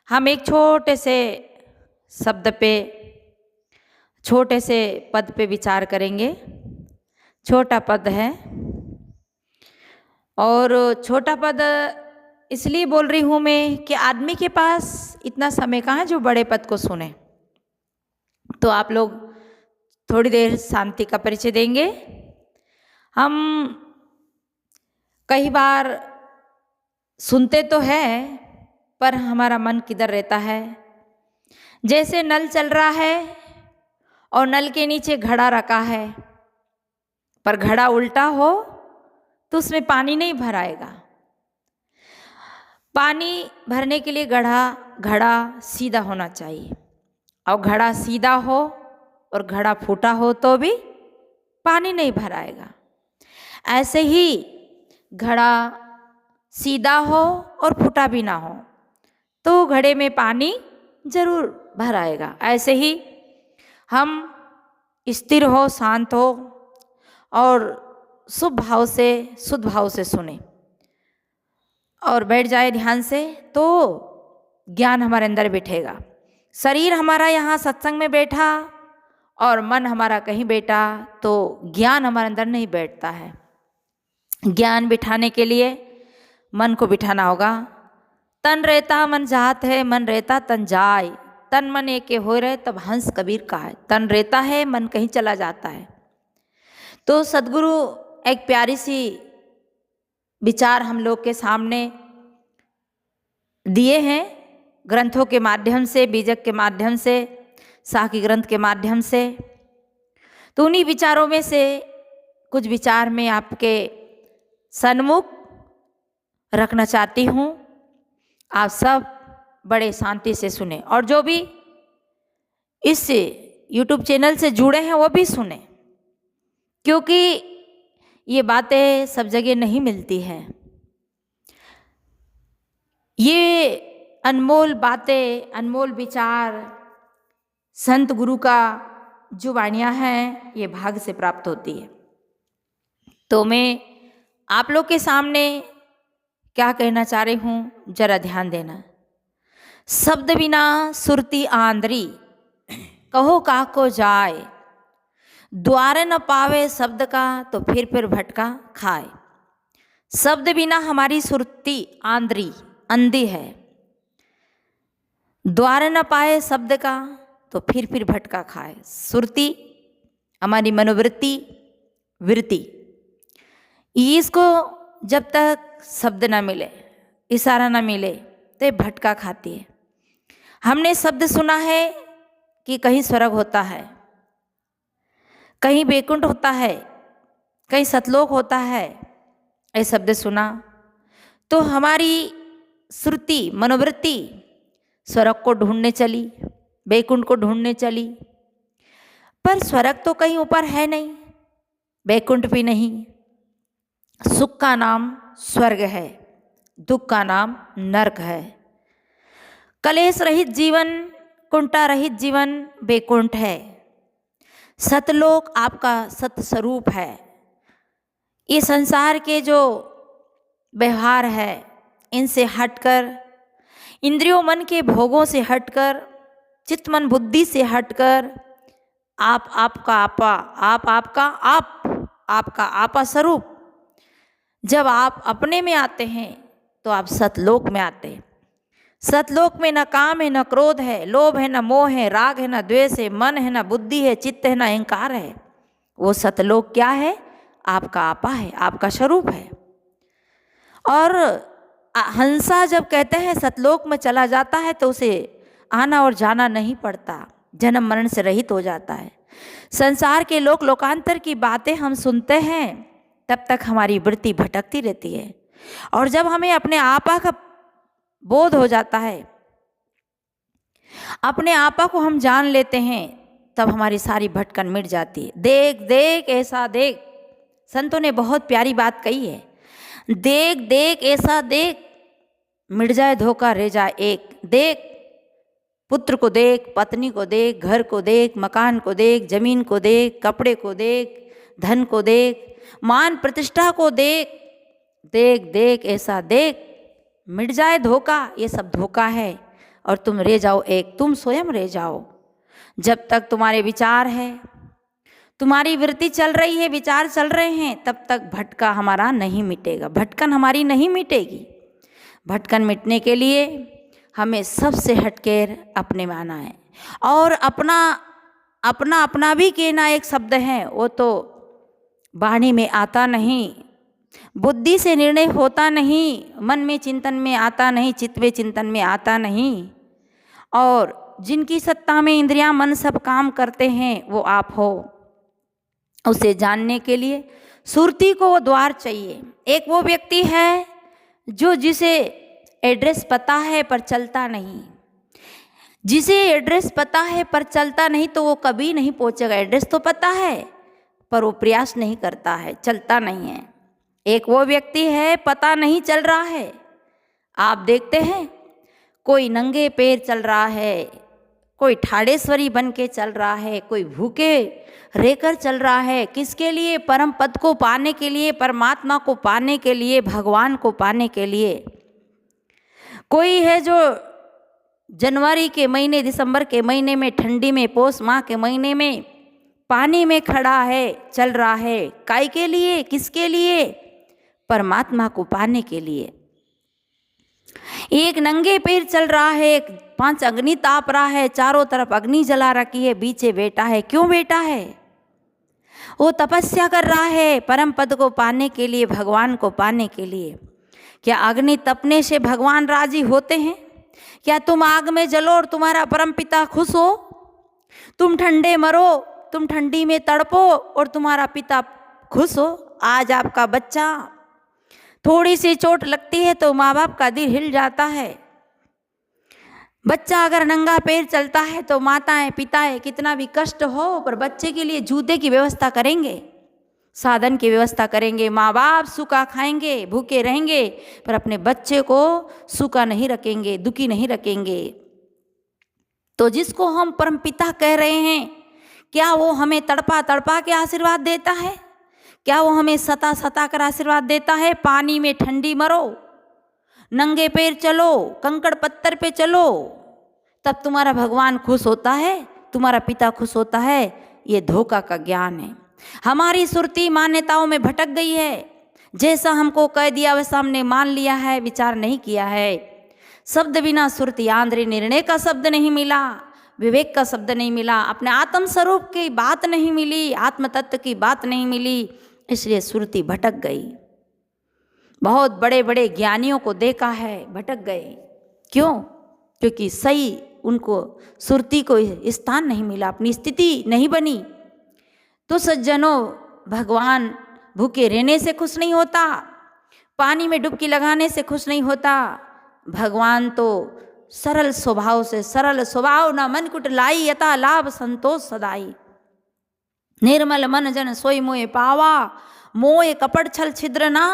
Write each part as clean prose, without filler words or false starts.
हम एक छोटे से शब्द पे, छोटे से पद पे विचार करेंगे। छोटा पद है और छोटा पद इसलिए बोल रही हूँ मैं कि आदमी के पास इतना समय कहाँ है जो बड़े पद को सुने। तो आप लोग थोड़ी देर शांति का परिचय देंगे। हम कई बार सुनते तो है पर हमारा मन किधर रहता है। जैसे नल चल रहा है और नल के नीचे घड़ा रखा है, पर घड़ा उल्टा हो तो उसमें पानी नहीं भराएगा। पानी भरने के लिए घड़ा सीधा होना चाहिए, और घड़ा सीधा हो और घड़ा फूटा हो तो भी पानी नहीं भराएगा। ऐसे ही घड़ा सीधा हो और फूटा भी ना हो तो घड़े में पानी जरूर भराएगा। ऐसे ही हम स्थिर हो, शांत हो और शुभ भाव से, शुद्ध भाव से सुने और बैठ जाए ध्यान से, तो ज्ञान हमारे अंदर बैठेगा। शरीर हमारा यहाँ सत्संग में बैठा और मन हमारा कहीं बैठा तो ज्ञान हमारे अंदर नहीं बैठता है। ज्ञान बिठाने के लिए मन को बिठाना होगा। तन रहता मन जात है, मन रहता तन जाए, तन मन एक हो रहे तब हंस कबीर का है। तन रहता है, मन कहीं चला जाता है। तो सदगुरु एक प्यारी सी विचार हम लोग के सामने दिए हैं, ग्रंथों के माध्यम से, बीजक के माध्यम से, साखी ग्रंथ के माध्यम से। तो उन्हीं विचारों में से कुछ विचार मैं आपके सन्मुख रखना चाहती हूँ। आप सब बड़े शांति से सुने और जो भी इस YouTube चैनल से जुड़े हैं वो भी सुने, क्योंकि ये बातें सब जगह नहीं मिलती हैं। ये अनमोल बातें, अनमोल विचार संत गुरु का जो वाणियाँ हैं ये भाग्य से प्राप्त होती है। तो मैं आप लोग के सामने क्या कहना चाह रही हूँ, जरा ध्यान देना। शब्द बिना सुरती आंद्री, कहो काको जाए, द्वार न पावे शब्द का तो फिर भटका खाए। शब्द बिना हमारी सुरती आंद्री, अंधी है। द्वार न पाए शब्द का तो फिर भटका खाए। सुरती हमारी मनोवृत्ति, वृत्ति, इसको जब तक शब्द ना मिले, इशारा ना मिले तो ये भटका खाती है। हमने शब्द सुना है कि कहीं स्वर्ग होता है, कहीं बैकुंठ होता है, कहीं सतलोक होता है। ये शब्द सुना तो हमारी श्रुति, मनोवृत्ति स्वर्ग को ढूंढने चली, बैकुंठ को ढूंढने चली। पर स्वर्ग तो कहीं ऊपर है नहीं, बैकुंठ भी नहीं। सुख का नाम स्वर्ग है, दुख का नाम नरक है। कलेश रहित जीवन, कुंठा रहित जीवन बैकुंठ है। सतलोक आपका सत स्वरूप है। ये संसार के जो व्यवहार है इनसे हटकर, इंद्रियों मन के भोगों से हटकर, चित्त मन बुद्धि से हटकर आप आपका आपा, आप आपका आप, आपका आपा स्वरूप जब आप अपने में आते हैं तो आप सतलोक में आते हैं। सतलोक में न काम है, न क्रोध है, लोभ है, न मोह है, राग है, न द्वेष है, मन है, न बुद्धि है, चित्त है, न अहंकार है। वो सतलोक क्या है? आपका आपा है, आपका स्वरूप है। और हंसा जब कहते हैं सतलोक में चला जाता है तो उसे आना और जाना नहीं पड़ता, जन्म मरण से रहित हो जाता है। संसार के लोक लोकांतर की बातें हम सुनते हैं तब तक हमारी वृत्ति भटकती रहती है, और जब हमें अपने आपा का बोध हो जाता है, अपने आपा को हम जान लेते हैं, तब हमारी सारी भटकन मिट जाती है। देख देख ऐसा देख, संतों ने बहुत प्यारी बात कही है। देख देख ऐसा देख, मिट जाए धोखा रह जाए एक। देख, पुत्र को देख, पत्नी को देख, घर को देख, मकान को देख, जमीन को देख, कपड़े को देख, धन को देख, मान प्रतिष्ठा को देख। देख देख ऐसा देख, मिट जाए धोखा, ये सब धोखा है। और तुम रह जाओ एक, तुम स्वयं रह जाओ। जब तक तुम्हारे विचार है, तुम्हारी वृत्ति चल रही है, विचार चल रहे हैं, तब तक भटका हमारा नहीं मिटेगा, भटकन हमारी नहीं मिटेगी। भटकन मिटने के लिए हमें सबसे हटकर अपने में आना है। और अपना अपना अपना भी कहना एक शब्द है, वो तो वाणी में आता नहीं, बुद्धि से निर्णय होता नहीं, मन में चिंतन में आता नहीं, चित्त में चिंतन में आता नहीं। और जिनकी सत्ता में इंद्रियां मन सब काम करते हैं वो आप हो। उसे जानने के लिए सुरती को वो द्वार चाहिए। एक वो व्यक्ति है जो जिसे एड्रेस पता है पर चलता नहीं, जिसे एड्रेस पता है पर चलता नहीं तो वो कभी नहीं पहुंचेगा। एड्रेस तो पता है पर वो प्रयास नहीं करता है, चलता नहीं है। एक वो व्यक्ति है पता नहीं चल रहा है। आप देखते हैं कोई नंगे पैर चल रहा है, कोई ठाड़ेश्वरी बन के चल रहा है, कोई भूखे रहकर चल रहा है। किसके लिए? परम पद को पाने के लिए, परमात्मा को पाने के लिए, भगवान को पाने के लिए। कोई है जो जनवरी के महीने, दिसंबर के महीने में, ठंडी में, पौष माह के महीने में पानी में खड़ा है, चल रहा है। काय के लिए? किसके लिए? परमात्मा को पाने के लिए। एक नंगे पैर चल रहा है, एक 5 अग्नि ताप रहा है, चारों तरफ अग्नि जला रखी है, बीचे बैठा है। क्यों बैठा है? वो तपस्या कर रहा है परम पद को पाने के लिए, भगवान को पाने के लिए। क्या अग्नि तपने से भगवान राजी होते हैं? क्या तुम आग में जलो और तुम्हारा परम पिता खुश हो? तुम ठंडे मरो, तुम ठंडी में तड़पो और तुम्हारा पिता खुश हो? आज आपका बच्चा थोड़ी सी चोट लगती है तो माँ बाप का दिल हिल जाता है। बच्चा अगर नंगा पैर चलता है तो माताएं पिताएं कितना भी कष्ट हो पर बच्चे के लिए जूते की व्यवस्था करेंगे, साधन की व्यवस्था करेंगे। माँ बाप सूखा खाएंगे, भूखे रहेंगे, पर अपने बच्चे को सूखा नहीं रखेंगे, दुखी नहीं रखेंगे। तो जिसको हम परम पिता कह रहे हैं, क्या वो हमें तड़पा तड़पा के आशीर्वाद देता है? क्या वो हमें सता सता कर आशीर्वाद देता है? पानी में ठंडी मरो, नंगे पैर चलो, कंकड़ पत्थर पे चलो, तब तुम्हारा भगवान खुश होता है, तुम्हारा पिता खुश होता है। ये धोखा का ज्ञान है। हमारी सुरती मान्यताओं में भटक गई है। जैसा हमको कह दिया वैसा हमने मान लिया है, विचार नहीं किया है। शब्द बिना सुरती आंध्री, निर्णय का शब्द नहीं मिला, विवेक का शब्द नहीं मिला, अपने आत्म स्वरूप की बात नहीं मिली, आत्म तत्व की बात नहीं मिली, इसलिए सुरती भटक गई। बहुत बड़े बड़े ज्ञानियों को देखा है भटक गए। क्यों? क्योंकि सही उनको सुरती को स्थान नहीं मिला, अपनी स्थिति नहीं बनी। तो सज्जनों, भगवान भूखे रहने से खुश नहीं होता, पानी में डुबकी लगाने से खुश नहीं होता। भगवान तो सरल स्वभाव से, सरल स्वभाव न मन कुट लाई, यथा लाभ संतोष सदाई। निर्मल मन जन सोई मोए पावा, मोए कपट छल छिद्र ना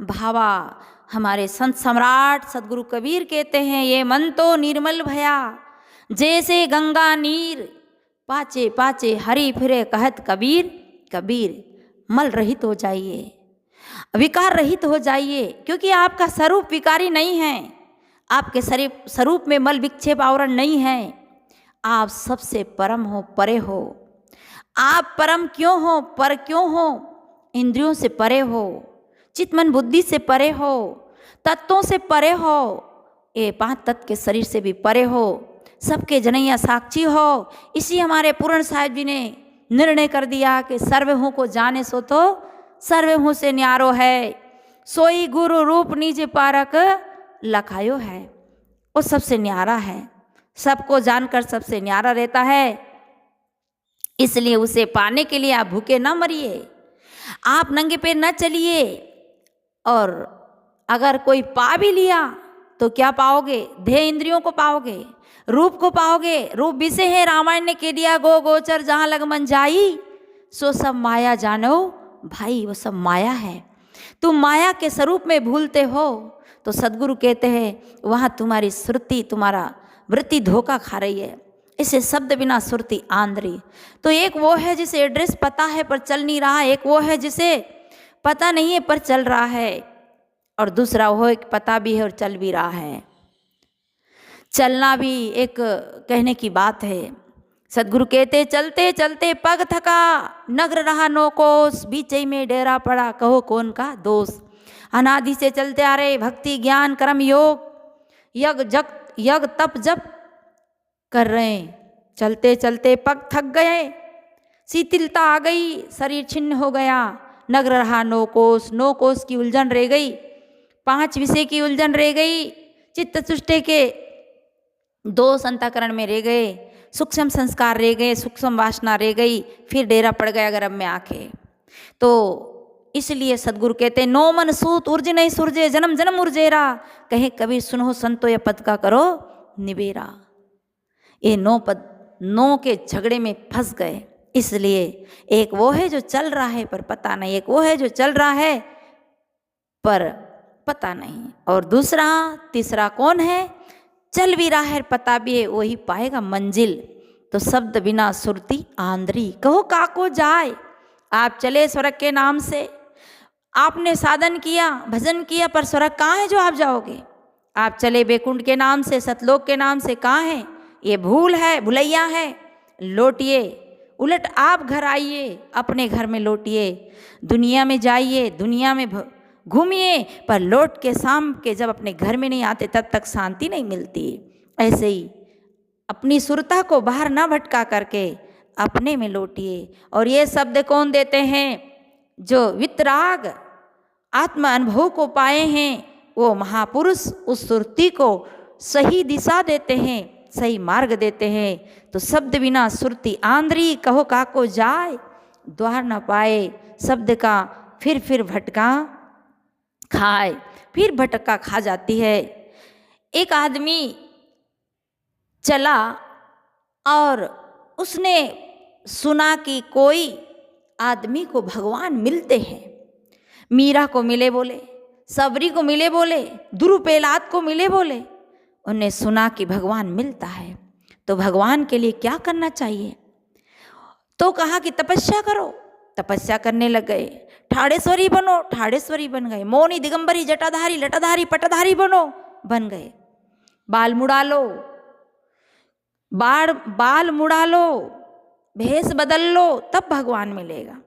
भावा। हमारे संत सम्राट सदगुरु कबीर कहते हैं, ये मन तो निर्मल भया, जैसे गंगा नीर, पाचे पाचे हरि फिरे कहत कबीर। कबीर, मल रहित हो जाइए, विकार रहित हो जाइए, क्योंकि आपका स्वरूप विकारी नहीं है। आपके स्वरूप में मल विक्षेप आवरण नहीं है। आप सबसे परम हो, परे हो। आप परम क्यों हो, पर क्यों हो? इंद्रियों से परे हो, चित्त मन बुद्धि से परे हो, तत्वों से परे हो, ये 5 तत्व के शरीर से भी परे हो, सबके जनैया साक्षी हो। इसी हमारे पूर्ण साहिब जी ने निर्णय कर दिया कि सर्वहु को जाने सो तो सर्वहु से न्यारो है, सोई गुरु रूप निज पारक लखायो है। वो सबसे न्यारा है, सबको जानकर सबसे न्यारा रहता है। इसलिए उसे पाने के लिए आप भूखे ना मरिए, आप नंगे पैर न चलिए। और अगर कोई पा भी लिया तो क्या पाओगे? देह इंद्रियों को पाओगे, रूप को पाओगे। रूप विषय है, रामायण ने कह दिया, गो गोचर जहाँ लग मन जाई, सो सब माया जानो भाई। वो सब माया है। तुम माया के स्वरूप में भूलते हो तो सदगुरु कहते हैं वहाँ तुम्हारी श्रुति, तुम्हारा वृत्ति धोखा खा रही है। इसे शब्द बिना सुरती आंध्री। तो एक वो है जिसे एड्रेस पता है पर चल नहीं रहा, एक वो है जिसे पता नहीं है पर चल रहा है, और दूसरा वो एक पता भी है और चल भी रहा है। चलना भी एक कहने की बात है। सदगुरु कहते चलते चलते पग थका, नगर रहा नो कोस, बीचे में डेरा पड़ा, कहो कौन का दोष। अनादि से चलते आ रहे भक्ति ज्ञान कर्म योग, यज्ञ तप जप कर रहे हैं। चलते चलते पग थक गए, शिथिलता आ गई, शरीर छिन्न हो गया। नगर रहा नो कोस की उलझन रह गई, 5 विषय की उलझन रह गई, चित्त चुष्टे के दोष अंतःकरण में रह गए, सूक्ष्म संस्कार रह गए, सूक्ष्म वासना रह गई, फिर डेरा पड़ गया गर्भ में आके। तो इसलिए सदगुरु कहते नो मन सूत उर्ज नहीं सुरजे, जन्म जन्म उर्जेरा, कहे कबीर सुनो संतो या पद का करो निबेरा। ये 9 पद 9 के झगड़े में फंस गए। इसलिए एक वो है जो चल रहा है पर पता नहीं, एक वो है जो चल रहा है पर पता नहीं, और तीसरा कौन है, चल भी रहा है पता भी है, वही पाएगा मंजिल। तो शब्द बिना सुरती आंद्री, कहो काको जाए। आप चले स्वर्ग के नाम से, आपने साधन किया भजन किया, पर स्वर्ग कहाँ है जो आप जाओगे। आप चले बैकुंठ के नाम से, सतलोक के नाम से, कहाँ है, ये भूल है, भुलैया है। लौटिए, उलट आप घर आइए, अपने घर में लौटिए। दुनिया में जाइए, दुनिया में घूमिए, पर लौट के शाम के जब अपने घर में नहीं आते तब तक शांति नहीं मिलती। ऐसे ही अपनी सुरता को बाहर ना भटका करके अपने में लौटिए। और ये शब्द कौन देते हैं, जो वितराग आत्म अनुभव को पाए हैं, वो महापुरुष उस सुरती को सही दिशा देते हैं, सही मार्ग देते हैं। तो शब्द बिना सुरती आंद्री, कहो काको जाए, द्वार न पाए। शब्द का फिर भटका खाए, फिर भटका खा जाती है। एक आदमी चला और उसने सुना कि कोई आदमी को भगवान मिलते हैं। मीरा को मिले बोले, सबरी को मिले बोले, दुरुपेलात को मिले बोले। उन्हें सुना कि भगवान मिलता है, तो भगवान के लिए क्या करना चाहिए। तो कहा कि तपस्या करो। तपस्या करने लग गए। ठाड़ेश्वरी बनो, ठाड़ेश्वरी बन गए। मौनी दिगंबरी जटाधारी लटाधारी पटाधारी बनो, बन गए। बाल मुड़ा लो, बाल मुड़ा लो, भेष बदल लो, तब भगवान मिलेगा।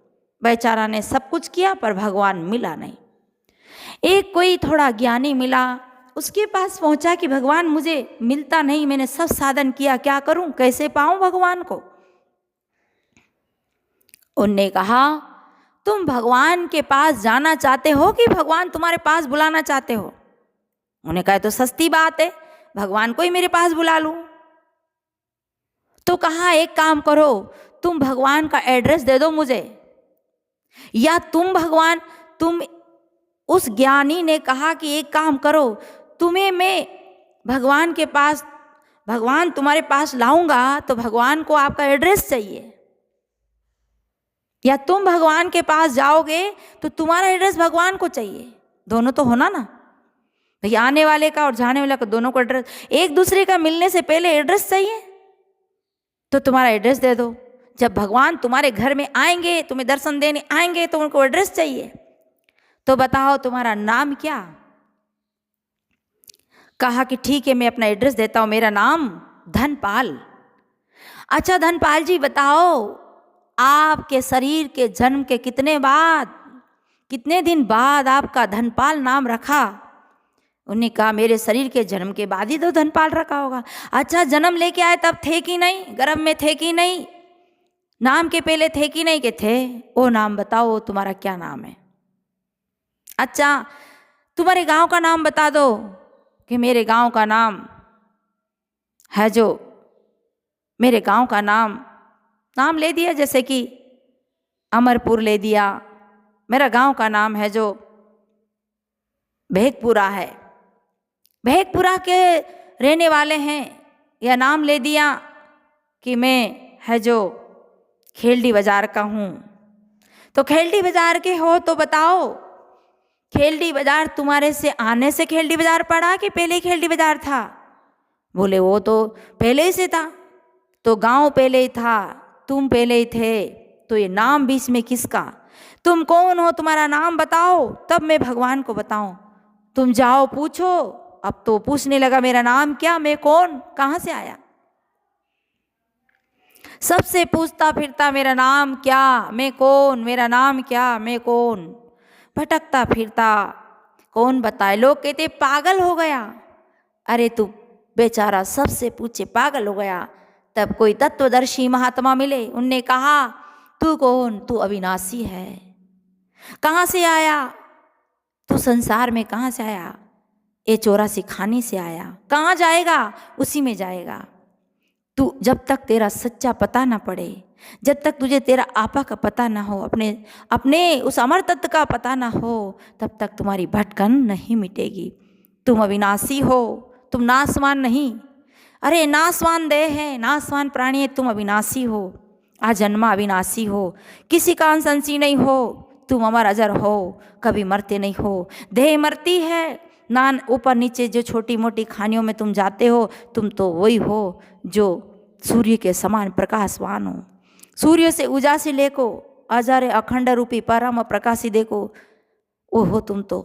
बेचारा ने सब कुछ किया पर भगवान मिला नहीं। एक कोई थोड़ा ज्ञानी मिला, उसके पास पहुंचा कि भगवान मुझे मिलता नहीं, मैंने सब साधन किया, क्या करूं, कैसे पाऊं भगवान को। उनने कहा तुम भगवान के पास जाना चाहते हो कि भगवान तुम्हारे पास बुलाना चाहते हो। उन्होंने कहा तो सस्ती बात है, भगवान को ही मेरे पास बुला लूं। तो कहा एक काम करो, तुम भगवान का एड्रेस दे दो मुझे, या तुम उस ज्ञानी ने कहा कि एक काम करो, तुम्हें मैं भगवान तुम्हारे पास लाऊंगा, तो भगवान को आपका एड्रेस चाहिए, या तुम भगवान के पास जाओगे तो तुम्हारा एड्रेस भगवान को चाहिए। दोनों तो होना ना भैया, आने वाले का और जाने वाले का दोनों को एड्रेस, एक दूसरे का मिलने से पहले एड्रेस चाहिए। तो तुम्हारा एड्रेस दे दो, जब भगवान तुम्हारे घर में आएंगे, तुम्हें दर्शन देने आएंगे, तो उनको एड्रेस चाहिए। तो बताओ तुम्हारा नाम क्या। कहा कि ठीक है मैं अपना एड्रेस देता हूं, मेरा नाम धनपाल। अच्छा धनपाल जी बताओ, आपके शरीर के जन्म के कितने दिन बाद आपका धनपाल नाम रखा। उन्होंने कहा मेरे शरीर के जन्म के बाद ही तो धनपाल रखा होगा। अच्छा जन्म लेके आए तब थे कि नहीं, गर्भ में थे कि नहीं, नाम के पहले थे कि नहीं, के थे। वो नाम बताओ, तुम्हारा क्या नाम है। अच्छा तुम्हारे गांव का नाम बता दो, कि मेरे गांव का नाम है जो, मेरे गांव का नाम ले दिया, जैसे कि अमरपुर ले दिया। मेरा गांव का नाम है जो भेगपुरा है, भेगपुरा के रहने वाले हैं। या नाम ले दिया कि मैं है जो खेलडी बाजार का हूँ। तो खेलडी बाजार के हो तो बताओ, खेलडी बाजार तुम्हारे से आने से खेलडी बाजार पड़ा कि पहले ही खेलडी बाजार था। बोले वो तो पहले ही से था। तो गांव पहले ही था, तुम पहले ही थे, तो ये नाम बीच में किसका। तुम कौन हो, तुम्हारा नाम बताओ, तब मैं भगवान को बताऊं। तुम जाओ पूछो अब तो पूछने लगा मेरा नाम क्या, मैं कौन, कहाँ से आया। सबसे पूछता फिरता मेरा नाम क्या, मैं कौन, मेरा नाम क्या, मैं कौन, भटकता फिरता कौन बताए। लोग कहते पागल हो गया। अरे तू बेचारा सबसे पूछे पागल हो गया। तब कोई तत्वदर्शी महात्मा मिले, उनने कहा तू कौन, तू अविनाशी है। कहाँ से आया तू, संसार में कहाँ से आया, ये 84 खाने से आया। कहाँ जाएगा, उसी में जाएगा। तू जब तक तेरा सच्चा पता ना पड़े, जब तक तुझे तेरा आपा का पता ना हो, अपने उस अमर तत्व का पता ना हो, तब तक तुम्हारी भटकन नहीं मिटेगी। तुम अविनाशी हो, तुम नाशवान नहीं। अरे नाशवान देह है, नाशवान प्राणी है, तुम अविनाशी हो, आजन्मा अविनाशी हो, किसी का अंश नहीं हो। तुम अमर अजर हो, कभी मरते नहीं हो। देह मरती है, नान ऊपर नीचे जो छोटी मोटी खानियों में तुम जाते हो, तुम तो वही हो जो सूर्य के समान प्रकाशवान हो। सूर्य से उजासी लेको, अजर अखंड रूपी परम प्रकाशी देखो, वो हो तुम तो।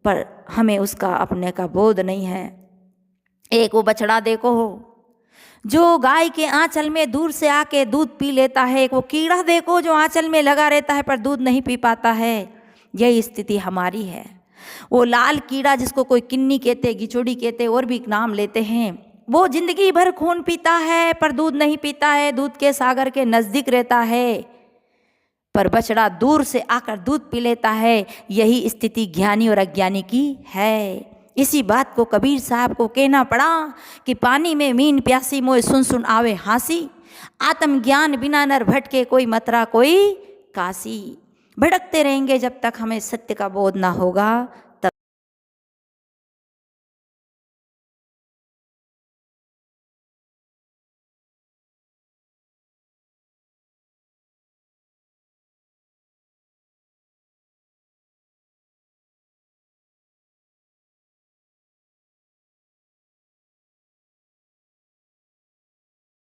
पर हमें उसका अपने का बोध नहीं है। एक वो बछड़ा देखो हो जो गाय के आंचल में दूर से आके दूध पी लेता है। एक वो कीड़ा देखो जो आंचल में लगा रहता है पर दूध नहीं पी पाता है। यही स्थिति हमारी है। वो लाल कीड़ा जिसको कोई किन्नी कहते, गिचोड़ी कहते, और भी नाम लेते हैं, वो जिंदगी भर खून पीता है पर दूध नहीं पीता है, दूध के सागर के नज़दीक रहता है, पर बछड़ा दूर से आकर दूध पी लेता है। यही स्थिति ज्ञानी और अज्ञानी की है। इसी बात को कबीर साहब को कहना पड़ा कि पानी में मीन प्यासी, मोए सुन सुन आवे हांसी, आत्मज्ञान बिना नर भटके, कोई मतरा कोई काशी। भटकते रहेंगे जब तक हमें सत्य का बोध ना होगा,